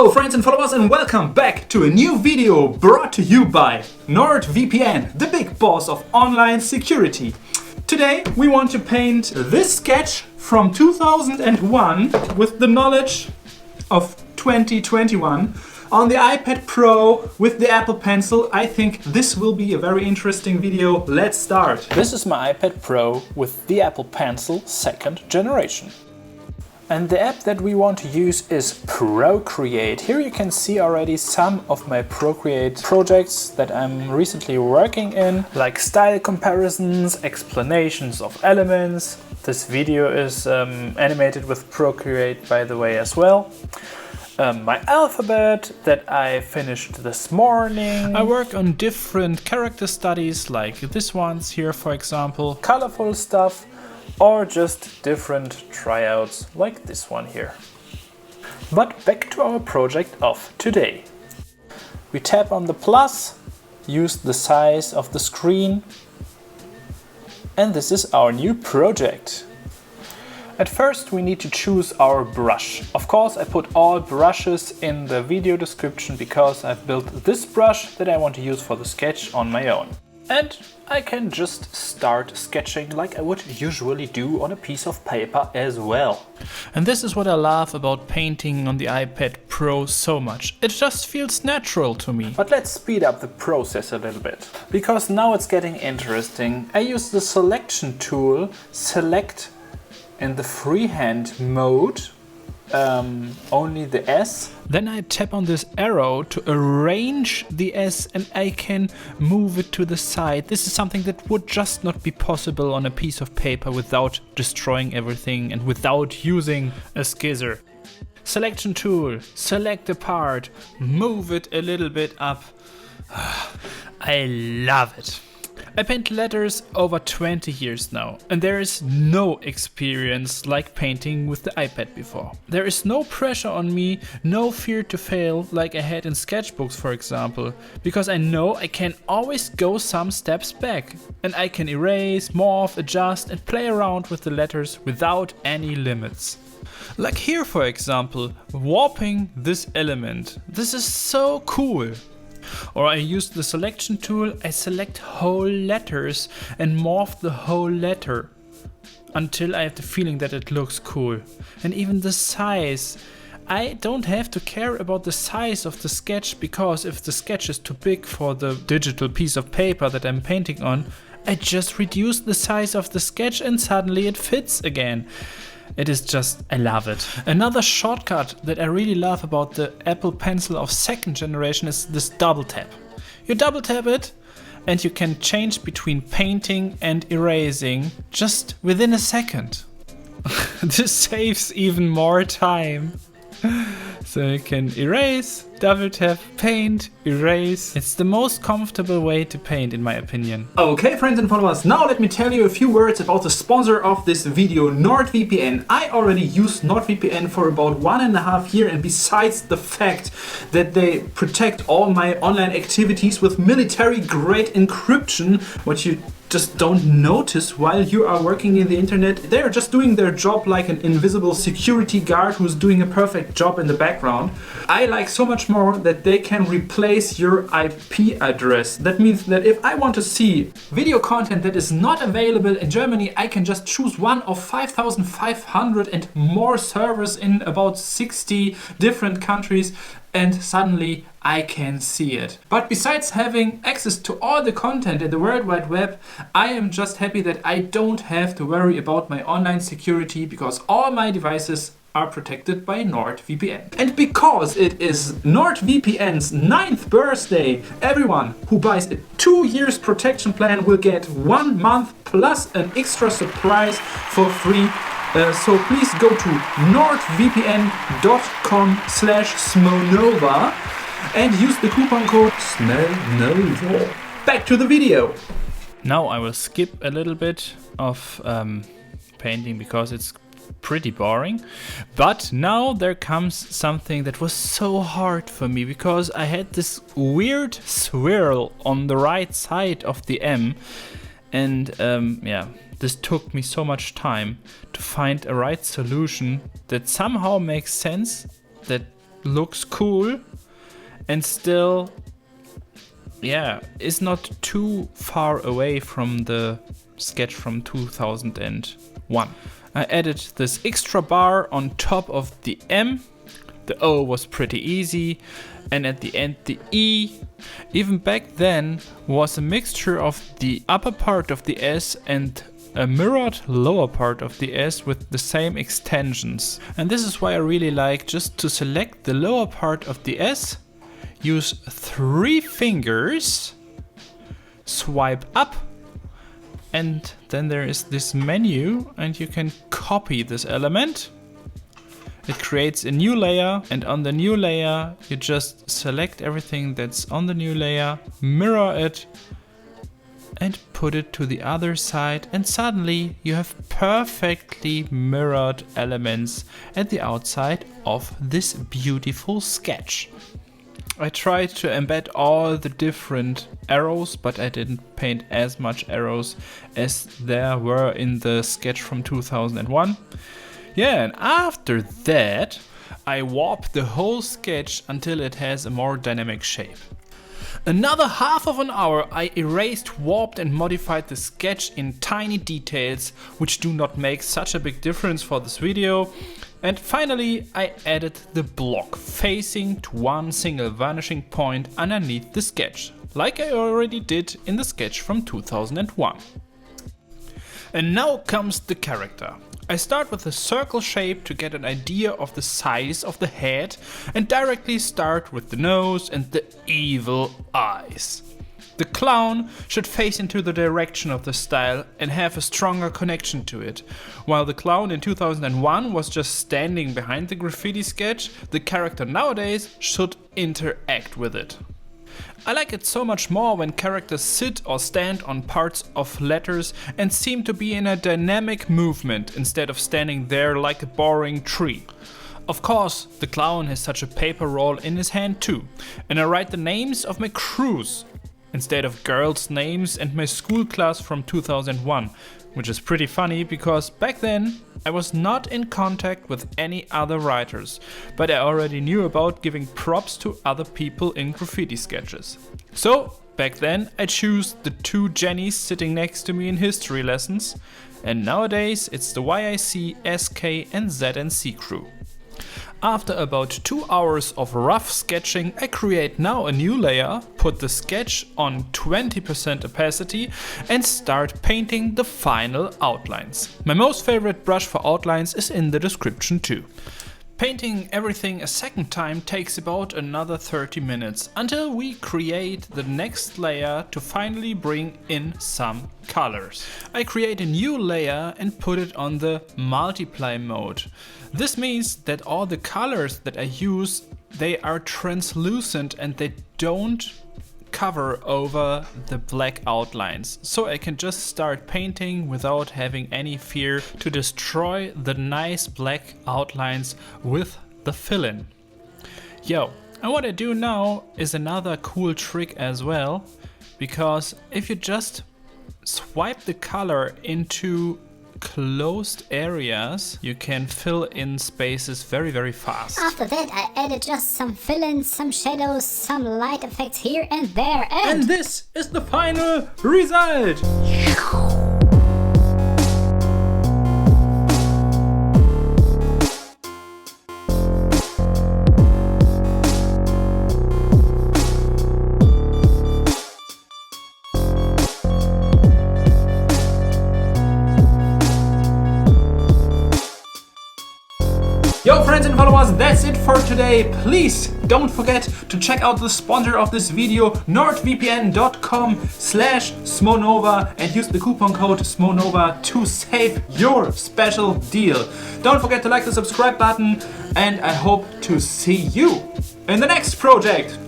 Hello friends and followers, and welcome back to a new video brought to you by NordVPN, the big boss of online security. Today we want to paint this sketch from 2001 with the knowledge of 2021 on the iPad Pro with the Apple Pencil. I think this will be a very interesting video. Let's start. This is my iPad Pro with the Apple Pencil 2nd generation. And the app that we want to use is Procreate. Here you can see already some of my Procreate projects that I'm recently working in, like style comparisons, explanations of elements. This video is animated with Procreate, by the way, as well. My alphabet that I finished this morning. I work on different character studies, like this one's here, for example. Colorful stuff. Or just different tryouts like this one here. But back to our project of today. We tap on the plus, use the size of the screen, and this is our new project. At first we need to choose our brush. Of course, I put all brushes in the video description because I've built this brush that I want to use for the sketch on my own. And I can just start sketching like I would usually do on a piece of paper as well. And this is what I love about painting on the iPad Pro so much. It just feels natural to me. But let's speed up the process a little bit, because now it's getting interesting. I use the selection tool, select in the freehand mode, only the S. Then I tap on this arrow to arrange the S and I can move it to the side. This is something that would just not be possible on a piece of paper without destroying everything and without using a scissor. Selection tool, select the part, move it a little bit up. I love it. I paint letters over 20 years now, and there is no experience like painting with the iPad before. There is no pressure on me, no fear to fail like I had in sketchbooks, for example, because I know I can always go some steps back, and I can erase, morph, adjust and play around with the letters without any limits. Like here, for example, warping this element. This is so cool. Or I use the selection tool, I select whole letters and morph the whole letter until I have the feeling that it looks cool. And even the size. I don't have to care about the size of the sketch, because if the sketch is too big for the digital piece of paper that I'm painting on, I just reduce the size of the sketch and suddenly it fits again. It is just, I love it. Another shortcut that I really love about the Apple Pencil of 2nd generation is this double tap. You double tap it and you can change between painting and erasing just within a second. This saves even more time. So you can erase, double tap, paint, erase. It's the most comfortable way to paint, in my opinion. Okay friends and followers, now let me tell you a few words about the sponsor of this video, NordVPN. I already use NordVPN for about 1.5 years, and besides the fact that they protect all my online activities with military grade encryption, what you just don't notice while you are working in the internet. They're just doing their job like an invisible security guard who's doing a perfect job in the background. I like so much more that they can replace your IP address. That means that if I want to see video content that is not available in Germany, I can just choose one of 5,500 and more servers in about 60 different countries, and suddenly I can see it. But besides having access to all the content in the World Wide Web, I am just happy that I don't have to worry about my online security, because all my devices are protected by NordVPN. And because it is NordVPN's 9th birthday, everyone who buys a 2 years protection plan will get 1 month plus an extra surprise for free. So please go to nordvpn.com/smonova and use the coupon code SMONOVA. Back to the video. Now I will skip a little bit of painting because it's pretty boring. But now there comes something that was so hard for me, because I had this weird swirl on the right side of the M, and yeah, this took me so much time to find a right solution that somehow makes sense, that looks cool and still, yeah, is not too far away from the sketch from 2001. I added this extra bar on top of the M. The O was pretty easy, and at the end the E, even back then, was a mixture of the upper part of the S and a mirrored lower part of the S with the same extensions. And this is why I really like just to select the lower part of the S, use 3 fingers, swipe up, and then there is this menu and you can copy this element. It creates a new layer, and on the new layer you just select everything that's on the new layer, mirror it and put it to the other side, and suddenly you have perfectly mirrored elements at the outside of this beautiful sketch. I tried to embed all the different arrows, but I didn't paint as much arrows as there were in the sketch from 2001. Yeah, and after that I warped the whole sketch until it has a more dynamic shape. Another half of an hour I erased, warped and modified the sketch in tiny details which do not make such a big difference for this video. And finally I added the block facing to one single vanishing point underneath the sketch, like I already did in the sketch from 2001. And now comes the character. I start with a circle shape to get an idea of the size of the head and directly start with the nose and the evil eyes. The clown should face into the direction of the style and have a stronger connection to it. While the clown in 2001 was just standing behind the graffiti sketch, the character nowadays should interact with it. I like it so much more when characters sit or stand on parts of letters and seem to be in a dynamic movement instead of standing there like a boring tree. Of course, the clown has such a paper roll in his hand too, and I write the names of my crews instead of girls' names and my school class from 2001, which is pretty funny because back then I was not in contact with any other writers, but I already knew about giving props to other people in graffiti sketches. So back then I chose the 2 Jennies sitting next to me in history lessons, and nowadays it's the YIC, SK and ZNC crew. After about 2 hours of rough sketching, I create now a new layer, put the sketch on 20% opacity and start painting the final outlines. My most favorite brush for outlines is in the description too. Painting everything a second time takes about another 30 minutes until we create the next layer to finally bring in some colors. I create a new layer and put it on the multiply mode. This means that all the colors that I use, they are translucent and they don't cover over the black outlines, so I can just start painting without having any fear to destroy the nice black outlines with the fill-in. Yo, and what I do now is another cool trick as well, because if you just swipe the color into closed areas, you can fill in spaces very, very fast. After that I added just some fill-ins, some shadows, some light effects here and there, And this is the final result! Yo friends and followers, that's it for today. Please don't forget to check out the sponsor of this video, nordvpn.com/smonova, and use the coupon code SMONOVA to save your special deal. Don't forget to like the subscribe button, and I hope to see you in the next project.